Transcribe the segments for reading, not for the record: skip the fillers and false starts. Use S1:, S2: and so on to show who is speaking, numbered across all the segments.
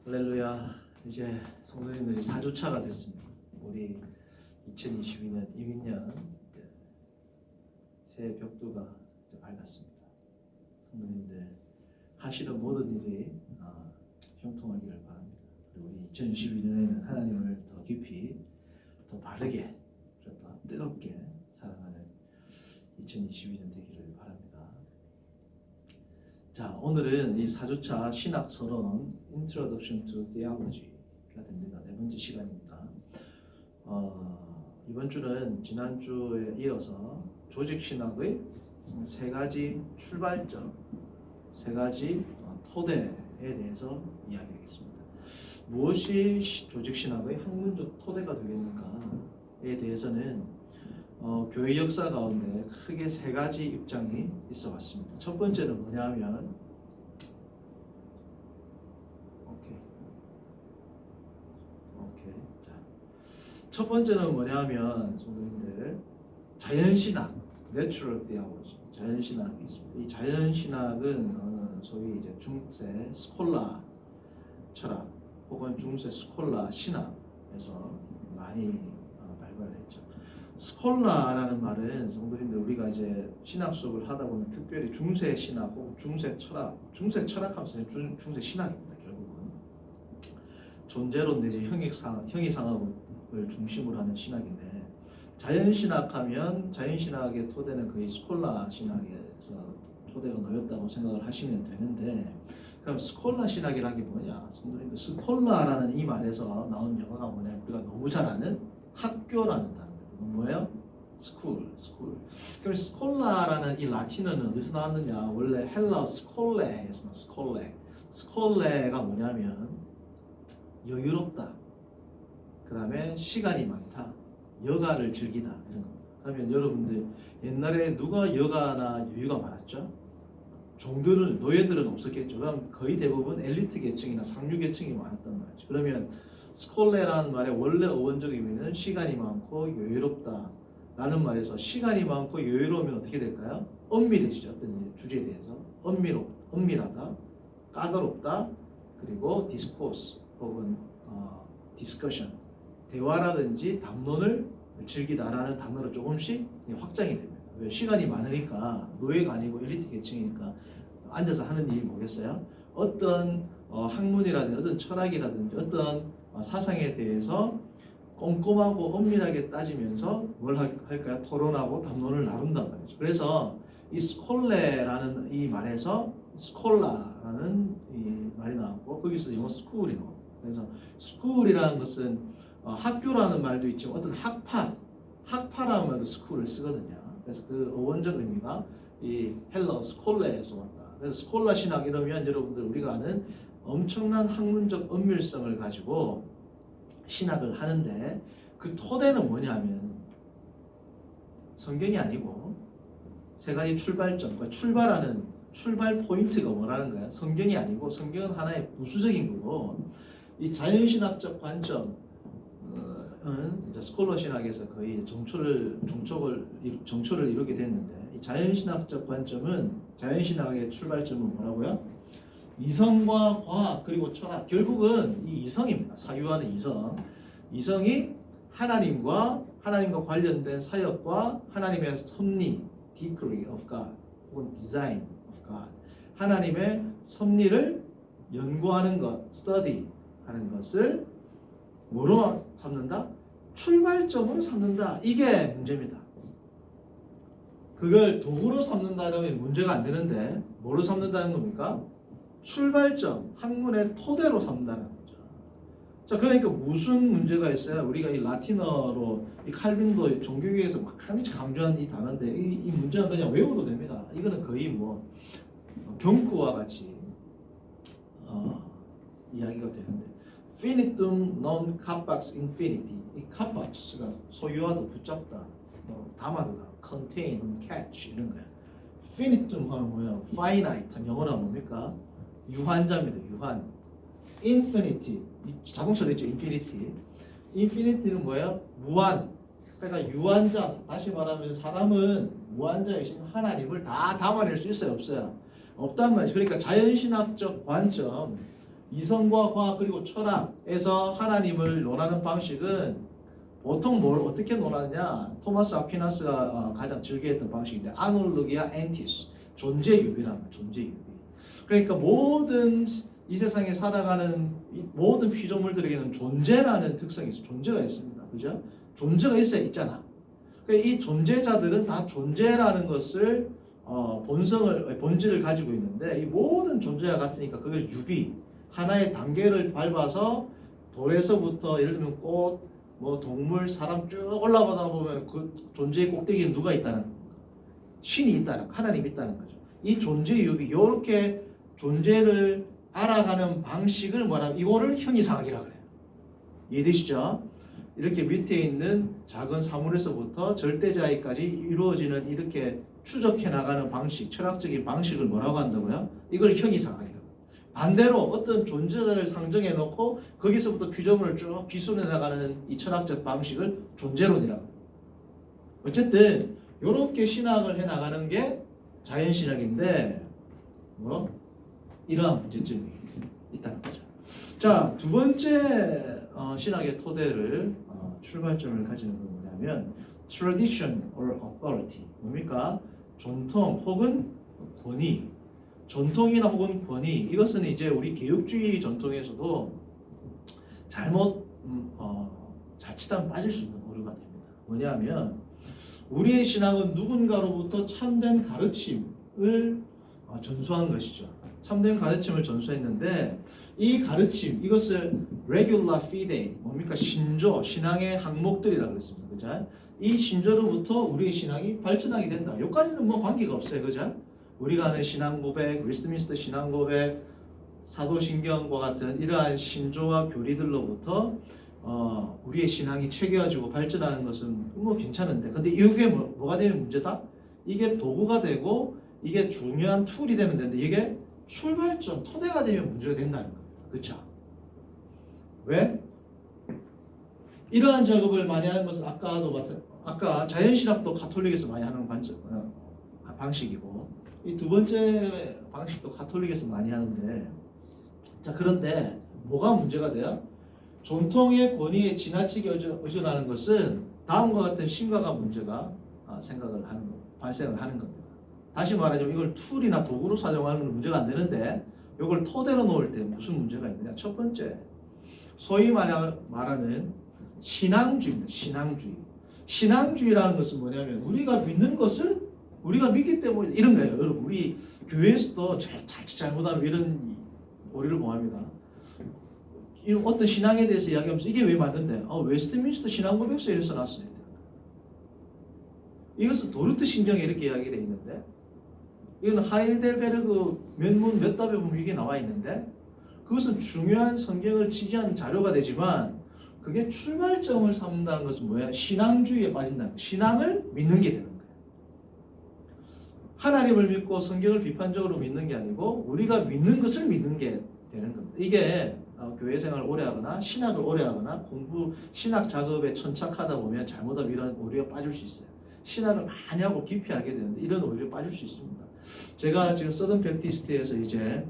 S1: 할렐루야. 이제 성도님들이 4주차가 됐습니다. 우리 2022년 이민년 새해 벽두가 이제 밝았습니다. 성도님들 하시는 모든 일이 형통하기를 바랍니다. 그리고 우리 2022년에는 하나님을 더 깊이, 더 바르게, 더 뜨겁게 사랑하는 2022년 되기를 바랍니다. 자, 오늘은 이 4주차 신학 서론 Introduction to Theology가 됩니다. 네 번째 시간입니다. 이번 주는 지난주에 이어서 조직 신학의 세 가지 출발점, 세 가지 토대에 대해서 이야기하겠습니다. 무엇이 조직 신학의 학문적 토대가 되겠는가에 대해서는 교회 역사 가운데 크게 세 가지 입장이 있어 왔습니다. 첫 번째는 뭐냐면 첫 번째는 뭐냐면 성도님들 자연신학, Natural Theology, 자연신학이 있습니다. 이 자연신학은 소위 이제 중세 스콜라 철학 혹은 중세 스콜라 신학에서 많이 발발했죠. 스콜라라는 말은 성도님들 우리가 이제 신학 수업을 하다 보면 특별히 중세 신학 혹은 중세 철학, 중세 철학하면서 중세 신학입니다. 결국은 존재론 내지 형이상학을 중심으로 하는 신학인데, 자연신학하면 자연신학의 토대는 거의 스콜라 신학에서 토대가 놓였다고 생각을 하시면 되는데, 그럼 스콜라 신학이라는 게 뭐냐? 성도님들 스콜라라는 이 말에서 나온 영어가 뭐냐? 우리가 너무 잘 아는 학교라는 단어. 뭐예요? 스쿨. 그럼 스콜라라는 이 라틴어는 어디서 나왔느냐? 원래 헬라어 스콜레에서 스콜레가 뭐냐면 여유롭다, 그 다음에 시간이 많다, 여가를 즐기다, 이런 겁니다. 그러면 여러분들 옛날에 누가 여가나 여유가 많았죠? 종들은, 노예들은 없었겠죠. 그럼 거의 대부분 엘리트 계층이나 상류 계층이 많았단 말이죠. 그러면 스콜레라는 말의 원래 어원적 의미는 시간이 많고 여유롭다 라는 말에서, 시간이 많고 여유로우면 어떻게 될까요? 엄밀해지죠. 어떤 주제에 대해서 엄밀하다, 까다롭다, 그리고 디스코스 혹은 디스커션, 대화라든지 담론을 즐기다라는 단어로 조금씩 확장이 됩니다. 왜? 시간이 많으니까, 노예가 아니고 엘리트 계층이니까 앉아서 하는 일이 뭐겠어요? 어떤 학문이라든지 어떤 철학이라든지 어떤 사상에 대해서 꼼꼼하고 엄밀하게 따지면서 뭘 할까요? 토론하고 담론을 나눈단 말이죠. 그래서 이 스콜레라는 이 말에서 스콜라라는 이 말이 나왔고, 거기서 영어 스쿨이 나와요. 그래서 스쿨이라는 것은 학교라는 말도 있지만 어떤 학파라는 말도 스쿨을 쓰거든요. 그래서 그 어원적 의미가 이 헬러 스콜레에서 왔다. 그래서 스콜라 신학 이러면 여러분들 우리가 아는 엄청난 학문적 엄밀성을 가지고 신학을 하는데, 그 토대는 뭐냐면 성경이 아니고 세 가지 출발점, 그러니까 출발 포인트가 뭐라는 거야? 성경이 아니고, 성경은 하나의 부수적인 거고, 이 자연신학적 관점은 이제 스콜라 신학에서 거의 정초를 이루게 됐는데, 이 자연신학적 관점은, 자연신학의 출발점은 뭐라고요? 이성과 과학 그리고 철학, 결국은 이 이성입니다. 사유하는 이성이 하나님과 관련된 사역과 하나님의 섭리, decree of God 혹은 design of God, 하나님의 섭리를 연구하는 것, study 하는 것을 뭐로 삼는다? 출발점으로 삼는다. 이게 문제입니다. 그걸 도구로 삼는다면 문제가 안 되는데, 뭐로 삼는다는 겁니까? 출발점, 학문의 토대로 삼는다는 거죠. 자, 그러니까 무슨 문제가 있어요? 우리가 이 라틴어로, 이 칼빈도 종교계에서 막 강조한 이 단어인데, 이 문제는 그냥 외워도 됩니다. 이거는 거의 뭐 경구와 같이 이야기가 되는데, finitum non capax infinity, 이 capax가 소유하다, 붙잡다, 담아두다, contain, catch 이런 거야. finitum 하면 뭐예요? finite, 영어로 뭡니까? 유한자입니다. 유한. infinity, 자동차도 있죠. infinity는 뭐예요? 무한. 그러니까 유한자, 다시 말하면 사람은 무한자이신 하나님을 다 담아낼 수 있어요? 없어요? 없단 말이죠. 그러니까 자연신학적 관점, 이성과 과학 그리고 철학에서 하나님을 논하는 방식은 보통 뭘 어떻게 논하느냐? 토마스 아퀴나스가 가장 즐겨했던 방식인데 아놀로기아 엔티스, 존재유비라는 거예요. 존재유비. 그러니까 모든 이 세상에 살아가는 모든 피조물들에게는 존재라는 특성이 있어요. 존재가 있습니다. 그죠? 존재가 있어야 있잖아. 그러니까 이 존재자들은 다 존재라는 것을 본질을 가지고 있는데 이 모든 존재가 같으니까 그걸 유비, 하나의 단계를 밟아서 돌에서부터 예를 들면 꽃, 뭐 동물, 사람 쭉 올라가다 보면 그 존재의 꼭대기에 누가 있다는 거예요? 신이 있다는, 하나님이 있다는 거죠. 이 존재 유비, 이렇게 존재를 알아가는 방식을 뭐라고? 이거를 형이상학이라고 그래요. 이해되시죠? 이렇게 밑에 있는 작은 사물에서부터 절대자에까지 이루어지는 이렇게 추적해 나가는 방식, 철학적인 방식을 뭐라고 한다고요? 이걸 형이상학이라고. 반대로 어떤 존재를 상정해 놓고 거기서부터 피조물을 쭉 비순해 나가는 이 철학적 방식을 존재론이라고. 어쨌든 이렇게 신학을 해 나가는 게 자연신학인데 뭐 이러한 문제점이 있다는 거죠. 자, 두 번째 신학의 토대를 출발점을 가지는 건 뭐냐면 tradition or authority. 뭡니까? 전통 혹은 권위. 전통이나 혹은 권위. 이것은 이제 우리 개혁주의 전통에서도 자칫하면 빠질 수 있는 오류가 됩니다. 뭐냐면 우리의 신앙은 누군가로부터 참된 가르침을 전수한 것이죠. 참된 가르침을 전수했는데 이 가르침, 이것을 regular fide, 뭡니까? 신조, 신앙의 항목들이라고 그랬습니다. 그죠? 이 신조로부터 우리의 신앙이 발전하게 된다. 여기까지는 뭐 관계가 없어요. 그죠? 우리가 아는 신앙 고백, 웨스트민스터 신앙 고백, 사도신경과 같은 이러한 신조와 교리들로부터 우리의 신앙이 체계화지고 발전하는 것은 뭐 괜찮은데, 근데 이게 뭐가 되면 문제다? 이게 도구가 되고 이게 중요한 툴이 되면 되는데 이게 출발점, 토대가 되면 문제가 된다는 겁니다. 그렇죠? 왜? 이러한 작업을 많이 하는 것은 아까 자연신학도 가톨릭에서 많이 하는 방식이고 이 두 번째 방식도 가톨릭에서 많이 하는데, 자, 그런데 뭐가 문제가 돼요? 전통의 권위에 지나치게 의존하는 것은 다음과 같은 심각한 문제가 발생을 하는 겁니다. 다시 말하자면 이걸 툴이나 도구로 사용하는 건 문제가 안 되는데 이걸 토대로 놓을 때 무슨 문제가 있느냐? 첫 번째, 소위 말하는 신앙주의입니다. 신앙주의라는 것은 뭐냐면 우리가 믿는 것을 우리가 믿기 때문에 이런 거예요. 여러분, 우리 교회에서도 자칫 잘못하면 이런 오류를 범합니다. 어떤 신앙에 대해서 이야기하면서 이게 왜 맞는데? 웨스트민스터 신앙고백서에 써놨어요. 이것은 도르트 신경에 이렇게 이야기되어 있는데, 이건 하이델베르그 면문 몇 답에 보면 이게 나와 있는데, 그것은 중요한 성경을 지지하는 자료가 되지만 그게 출발점을 삼는다는 것은 뭐야? 신앙주의에 빠진다는 거예요. 신앙을 믿는 게 되는 거예요. 하나님을 믿고 성경을 비판적으로 믿는 게 아니고 우리가 믿는 것을 믿는 게 되는 겁니다. 이게 교회 생활을 오래 하거나 신학을 오래 하거나 신학 작업에 천착하다 보면 잘못하면 이런 오류에 빠질 수 있어요. 신학을 많이 하고 깊이 알게 되는데 이런 오류에 빠질 수 있습니다. 제가 지금 서던 베프티스트에서 이제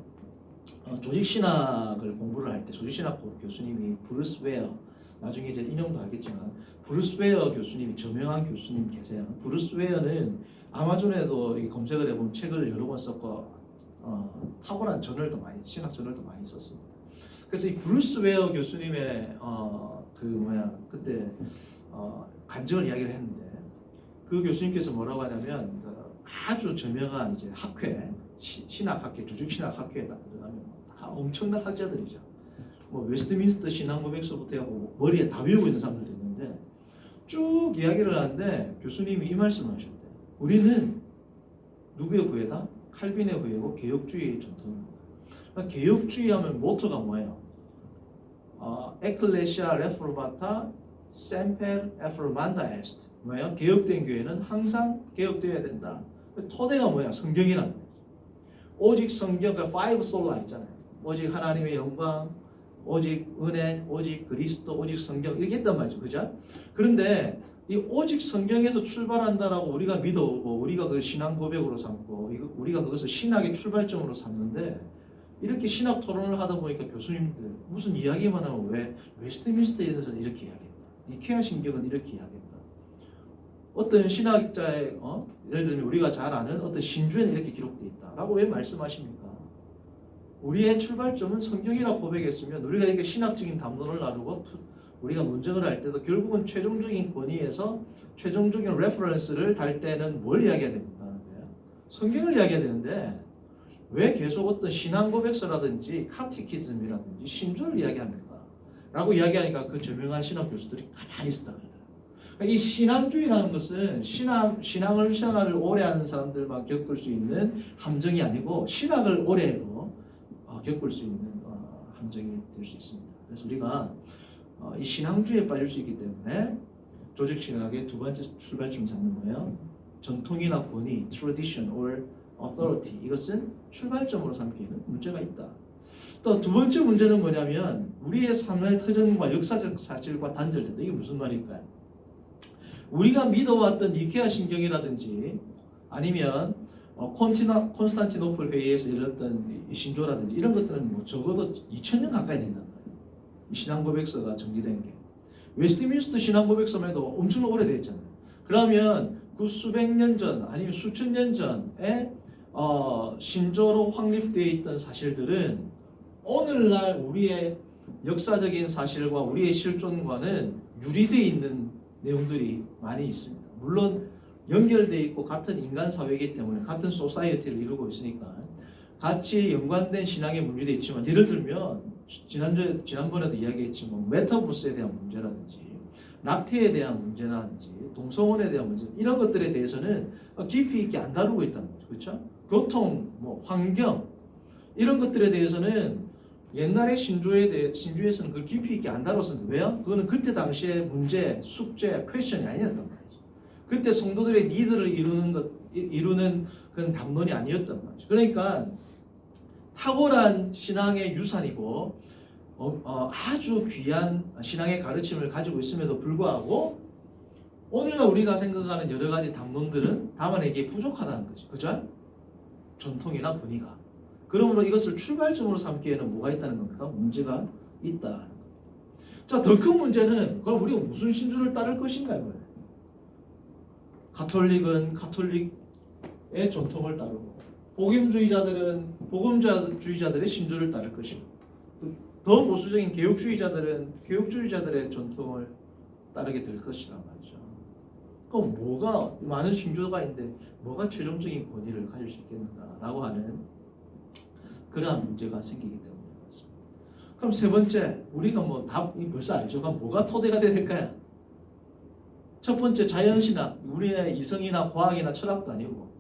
S1: 조직신학을 공부를 할 때 조직신학 교수님이 브루스 웨어, 나중에 이제 인용도 하겠지만 브루스 웨어 교수님이 저명한 교수님 계세요. 브루스 웨어는 아마존에도 검색을 해보면 책을 여러 권 썼고 탁월한 신학 저널도 많이 썼습니다. 그래서 이 브루스 웨어 교수님의 그때 간증을 이야기를 했는데 그 교수님께서 뭐라고 하냐면 아주 저명한 이제 학회, 신학학회, 조직신학학회에다 들어가면 다 엄청난 학자들이죠. 뭐 웨스트민스터 신앙고백서부터 하고 머리에 다 외우고 있는 사람들도 있는데 쭉 이야기를 하는데 교수님이 이 말씀을 하셨대요. 우리는 누구의 구애다? 칼빈의 구애고 개혁주의의 전통입니다. 그러니까 개혁주의 하면 모토가 뭐예요? 에클레시아 레포르마타 셈페르 에포르만다 에스트. 뭐예요? 개혁된 교회는 항상 개혁되어야 된다. 토대가 뭐야? 성경이라는 거예요. 오직 성경, 그 파이브 솔라 있잖아요. 오직 하나님의 영광, 오직 은혜, 오직 그리스도, 오직 성경 이렇게 했단 말이죠. 그죠? 그런데 이 오직 성경에서 출발한다라고 우리가 믿어오고 우리가 그 신앙 고백으로 삼고 우리가 그것을 신학의 출발점으로 삼는데 이렇게 신학 토론을 하다 보니까 교수님들 무슨 이야기만 하면 왜 웨스트민스터에서는 이렇게 이야기했다. 니케아 신경은 이렇게 이야기했다. 어떤 신학자의 예를 들면 우리가 잘 아는 어떤 신주에는 이렇게 기록되어 있다라고 왜 말씀하십니까? 우리의 출발점은 성경이라고 고백했으면 우리가 이렇게 신학적인 담론을 나누고 우리가 논쟁을 할 때도 결국은 최종적인 권위에서 최종적인 레퍼런스를 달 때는 뭘 이야기해야 됩니까? 성경을 이야기해야 되는데 왜 계속 어떤 신앙 고백서라든지 카티키즘이라든지 신조를 이야기합니까? 라고 이야기하니까 그 저명한 신학 교수들이 가만히 있었다 그러더라고요. 이 신앙주의라는 것은 신앙을 오래 하는 사람들만 겪을 수 있는 함정이 아니고 신학을 오래 해도 겪을 수 있는 함정이 될 수 있습니다. 그래서 우리가 이 신앙주의에 빠질 수 있기 때문에 조직신학의 두 번째 출발점 잡는 거예요. 전통이나 권위, tradition or authority, 이것은 출발점으로 삼기에는 문제가 있다. 또 두 번째 문제는 뭐냐면 우리의 삶의 터전과 역사적 사실과 단절된다. 이게 무슨 말일까요? 우리가 믿어왔던 니케아 신경이라든지 아니면 콘스탄티노플 회의에서 열렸던 신조라든지 이런 것들은 뭐 적어도 2000년 가까이 된단 말이에요. 이 신앙 고백서가 정리된 게. 웨스트민스터 신앙 고백서만 해도 엄청 오래됐잖아요. 그러면 그 수백 년 전 아니면 수천 년 전에 신조로 확립되어 있던 사실들은 오늘날 우리의 역사적인 사실과 우리의 실존과는 유리되어 있는 내용들이 많이 있습니다. 물론 연결되어 있고 같은 인간 사회이기 때문에 같은 소사이어티를 이루고 있으니까 같이 연관된 신앙의 문제도 있지만 예를 들면 지난번에도 이야기했지만 메타버스에 대한 문제라든지 낙태에 대한 문제라든지 동성혼에 대한 문제 이런 것들에 대해서는 깊이 있게 안 다루고 있다는 거죠. 그렇죠? 교통, 환경 이런 것들에 대해서는 옛날의 신주에서는 그걸 깊이 있게 안 다뤘었는데 왜요? 그거는 그때 당시의 문제, 숙제, 퀘션이 아니었단 말이죠. 그때 성도들의 니드를 이루는 그런 담론이 아니었단 말이죠. 그러니까 탁월한 신앙의 유산이고 아주 귀한 신앙의 가르침을 가지고 있음에도 불구하고 오늘날 우리가 생각하는 여러 가지 담론들은 다만 이게 부족하다는 거죠. 그죠? 전통이나 권위가. 그러므로 이것을 출발점으로 삼기에는 뭐가 있다는 겁니까? 문제가 있다. 자, 더 큰 문제는 그럼 우리가 무슨 신주를 따를 것인가요? 가톨릭은 가톨릭의 전통을 따르고 복음주의자들은 복음주의자들의 신주를 따를 것이고 더 보수적인 개혁주의자들은 개혁주의자들의 전통을 따르게 될 것이란 말이죠. 그럼 뭐가 많은 신조가 있는데 뭐가 최종적인 권위를 가질 수 있겠는가라고 하는 그러한 문제가 생기기 때문에 그렇습니다. 그럼 세 번째 우리가 답 벌써 알죠. 그럼 뭐가 토대가 돼야 될까요? 첫 번째 자연신학, 우리의 이성이나 과학이나 철학도 아니고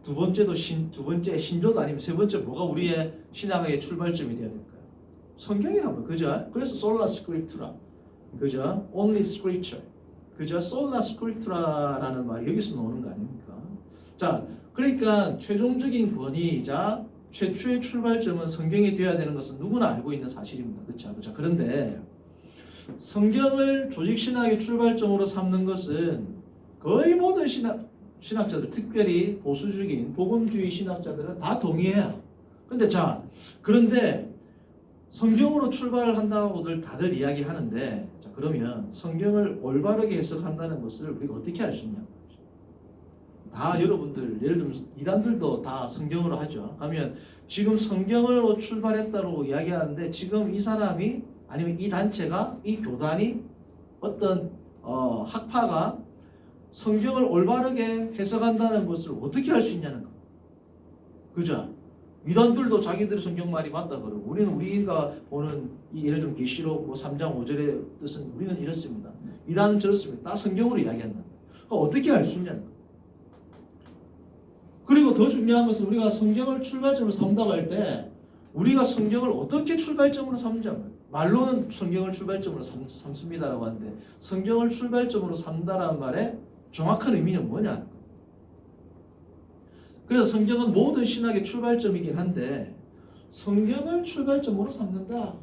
S1: 두 번째 신조도 아니면 세 번째 뭐가 우리의 신학의 출발점이 되어야 될까요? 성경이라고 그죠? 그래서 솔라 스크립투라, 그죠? Only Scripture, 그죠? 솔라 스크립투라라는 말이 여기서 나오는 거 아닙니까? 자, 그러니까 최종적인 권위이자 최초의 출발점은 성경이 되어야 되는 것은 누구나 알고 있는 사실입니다. 그렇죠? 그렇죠? 그런데 성경을 조직신학의 출발점으로 삼는 것은 거의 모든 신학자들, 특별히 보수적인 복음주의 신학자들은 다 동의해요. 그런데 성경으로 출발을 한다고들 다들 이야기하는데 자, 그러면 성경을 올바르게 해석한다는 것을 우리가 어떻게 할 수 있냐? 다 여러분들 예를 들면 이단들도 다 성경으로 하죠. 하면 지금 성경으로 출발했다고 이야기하는데 지금 이 사람이 아니면 이 단체가 이 교단이 어떤 학파가 성경을 올바르게 해석한다는 것을 어떻게 할 수 있냐는 거. 그죠? 이단들도 자기들의 성경 말이 맞다 그러고 우리가 보는 예를 들면 계시록 3장 5절의 뜻은 우리는 이렇습니다. 이단은 저렇습니다. 다 성경으로 이야기한다. 어떻게 할 수 있냐는 거. 그리고 더 중요한 것은 우리가 성경을 출발점으로 삼다고 할 때 우리가 성경을 어떻게 출발점으로 삼자. 말로는 성경을 출발점으로 삼습니다라고 하는데 성경을 출발점으로 삼다라는 말의 정확한 의미는 뭐냐. 그래서 성경은 모든 신학의 출발점이긴 한데 성경을 출발점으로 삼는다.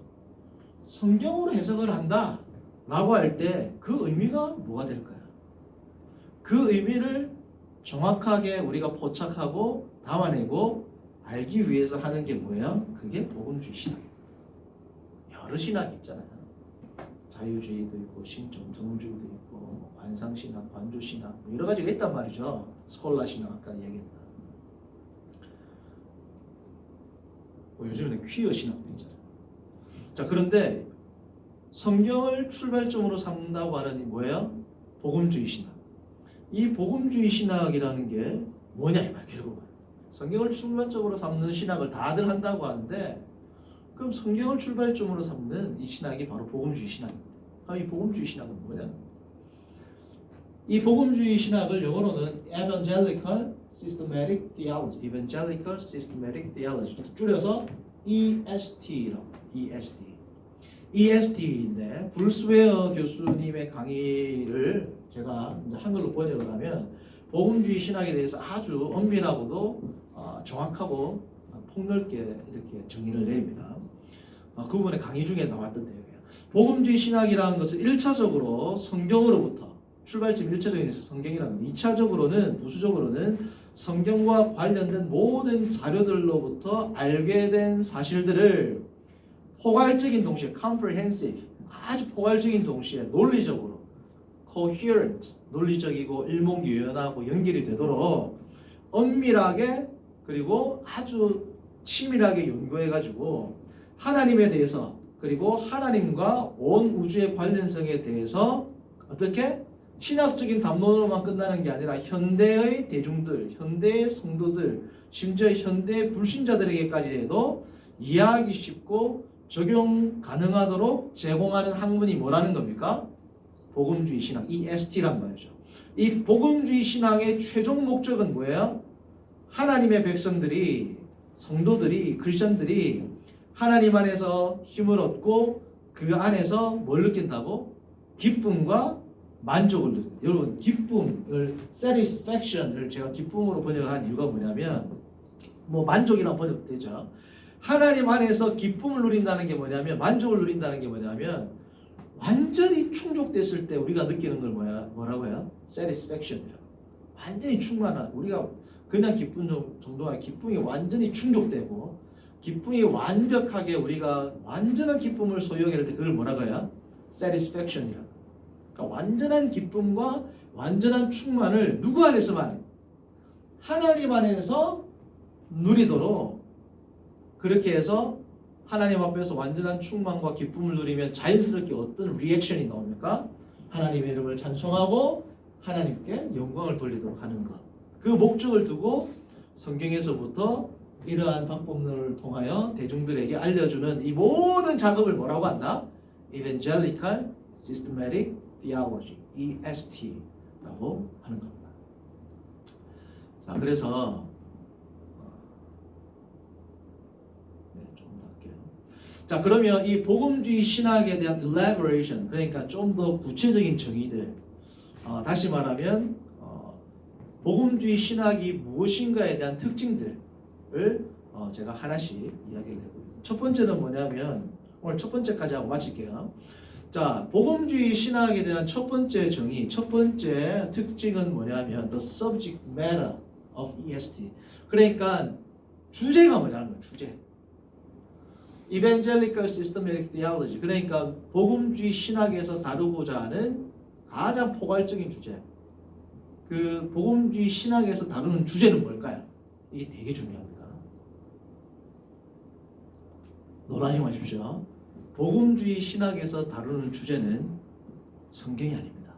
S1: 성경으로 해석을 한다. 라고 할 때 그 의미가 뭐가 될까요? 그 의미를 정확하게 우리가 포착하고 담아내고 알기 위해서 하는 게 뭐예요? 그게 복음주의 신학이에요. 여러 신학이 있잖아요. 자유주의도 있고 신정통주의도 있고 뭐 관상신학, 관조신학 뭐 여러 가지가 있단 말이죠. 스콜라 신학 아까 얘기했다. 뭐 요즘에는 퀴어 신학도 있잖아요. 자, 그런데 성경을 출발점으로 삼는다고 하는 뭐예요? 복음주의 신학. 이 복음주의 신학이라는 게 뭐냐 이 말 결국은 성경을 출발점으로 삼는 신학을 다들 한다고 하는데 그럼 성경을 출발점으로 삼는 이 신학이 바로 복음주의 신학입니다. 그럼 이 복음주의 신학은 뭐냐? 이 복음주의 신학을 영어로는 Evangelical Systematic Theology, Evangelical Systematic Theology 줄여서 EST라고 EST. EST인데 브루스 웨어 교수님의 강의를 제가 이제 한글로 번역을 하면 복음주의 신학에 대해서 아주 엄밀하고도 정확하고 폭넓게 이렇게 정의를 내립니다. 그분의 강의 중에 나왔던 내용이에요. 복음주의 신학이라는 것은 1차적으로 성경으로부터 출발점 1차적인 성경이라는 것, 2차적으로는 부수적으로는 성경과 관련된 모든 자료들로부터 알게 된 사실들을 포괄적인 동시에 comprehensive 아주 포괄적인 동시에 논리적으로 coherent 논리적이고 일목요연하고 연결이 되도록 엄밀하게 그리고 아주 치밀하게 연구해 가지고 하나님에 대해서 그리고 하나님과 온 우주의 관련성에 대해서 어떻게 신학적인 담론으로만 끝나는 게 아니라 현대의 대중들, 현대의 성도들, 심지어 현대 불신자들에게까지 해도 이해하기 쉽고 적용 가능하도록 제공하는 학문이 뭐라는 겁니까? 복음주의 신학, EST란 말이죠. 이 복음주의 신학의 최종 목적은 뭐예요? 하나님의 백성들이, 성도들이, 크리스천들이 하나님 안에서 힘을 얻고 그 안에서 뭘 느낀다고? 기쁨과 만족을 느낀다. 여러분, 기쁨을, satisfaction을 제가 기쁨으로 번역한 이유가 뭐냐면 뭐 만족이라고 번역도 되죠. 하나님 안에서 기쁨을 누린다는 게 뭐냐면 만족을 누린다는 게 뭐냐면 완전히 충족됐을 때 우리가 느끼는 걸 뭐라고 해요? satisfaction이라고. 완전히 충만한 우리가 그냥 기쁨 정도가 아니라 기쁨이 완전히 충족되고 기쁨이 완벽하게 우리가 완전한 기쁨을 소유하게 될 때 그걸 뭐라고 해요? satisfaction이라고. 그러니까 완전한 기쁨과 완전한 충만을 누구 안에서만? 하나님 안에서 누리도록 그렇게 해서 하나님 앞에서 완전한 충만과 기쁨을 누리면 자연스럽게 어떤 리액션이 나옵니까? 하나님의 이름을 찬송하고 하나님께 영광을 돌리도록 하는 것. 그 목적을 두고 성경에서부터 이러한 방법론을 통하여 대중들에게 알려주는 이 모든 작업을 뭐라고 한다? Evangelical Systematic Theology, EST라고 하는 겁니다. 자, 그래서 자, 그러면 이 복음주의 신학에 대한 elaboration, 그러니까 좀 더 구체적인 정의들, 다시 말하면 복음주의 신학이 무엇인가에 대한 특징들을 제가 하나씩 이야기를 해보겠습니다. 첫 번째는 뭐냐면 오늘 첫 번째까지 하고 마칠게요. 자, 복음주의 신학에 대한 첫 번째 정의, 첫 번째 특징은 뭐냐면 the subject matter of EST. 그러니까 주제가 뭐냐는 거예요. 주제. Evangelical Systematic Theology, 그러니까 복음주의 신학에서 다루고자 하는 가장 포괄적인 주제. 그 복음주의 신학에서 다루는 주제는 뭘까요? 이게 되게 중요합니다. 놀라지 마십시오. 복음주의 신학에서 다루는 주제는 성경이 아닙니다.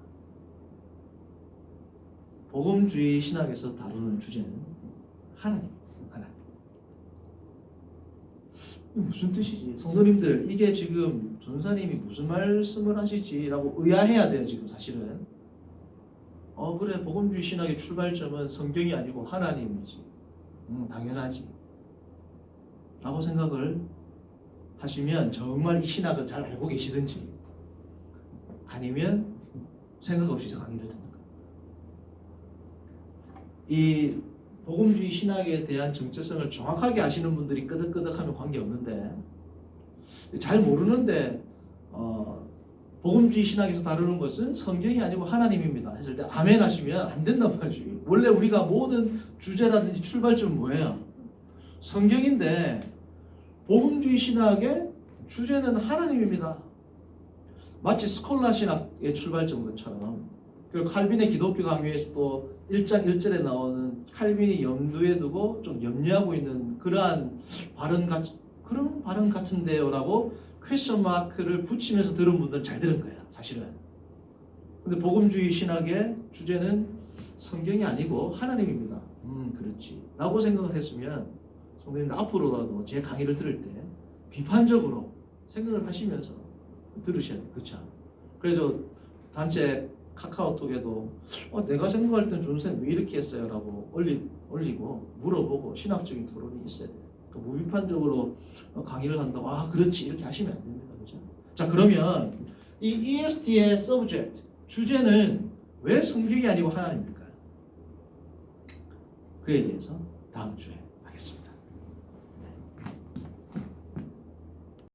S1: 복음주의 신학에서 다루는 주제는 하나님입니다. 하나님. 무슨 뜻이지? 성도님들, 이게 지금 전사님이 무슨 말씀을 하시지라고 의아해야 돼요. 지금 사실은 그래, 복음주의 신학의 출발점은 성경이 아니고 하나님이지. 당연하지 라고 생각을 하시면 정말 이 신학을 잘 알고 계시든지 아니면 생각 없이 저 강의를 듣는 거예요. 이 복음주의 신학에 대한 정체성을 정확하게 아시는 분들이 끄덕끄덕하면 관계없는데 잘 모르는데 복음주의 신학에서 다루는 것은 성경이 아니고 하나님입니다 했을 때 아멘 하시면 안 된단 말이지. 원래 우리가 모든 주제라든지 출발점은 뭐예요? 성경인데 복음주의 신학의 주제는 하나님입니다. 마치 스콜라 신학의 출발점처럼. 그리고 칼빈의 기독교 강요에서 또 1장 1절에 나오는 칼빈이 염두에 두고 좀 염려하고 있는 그러한 그런 발언 같은데요라고 퀘스천 마크를 붙이면서 들은 분들은 잘 들은 거야, 사실은. 근데 복음주의 신학의 주제는 성경이 아니고 하나님입니다. 그렇지. 라고 생각을 했으면 성도님들 앞으로라도 제 강의를 들을 때 비판적으로 생각을 하시면서 들으셔야 돼요. 그렇죠? 그래서 단체 카카오톡에도 내가 생각할 땐 존쌤 왜 이렇게 했어요? 라고 올리고 물어보고 신학적인 토론이 있어야 돼요. 또 무비판적으로 강의를 한다고 그렇지 이렇게 하시면 안 됩니다. 그렇죠? 자, 그러면 이 EST의 subject 주제는 왜 성경이 아니고 하나님일까요? 그에 대해서 다음 주에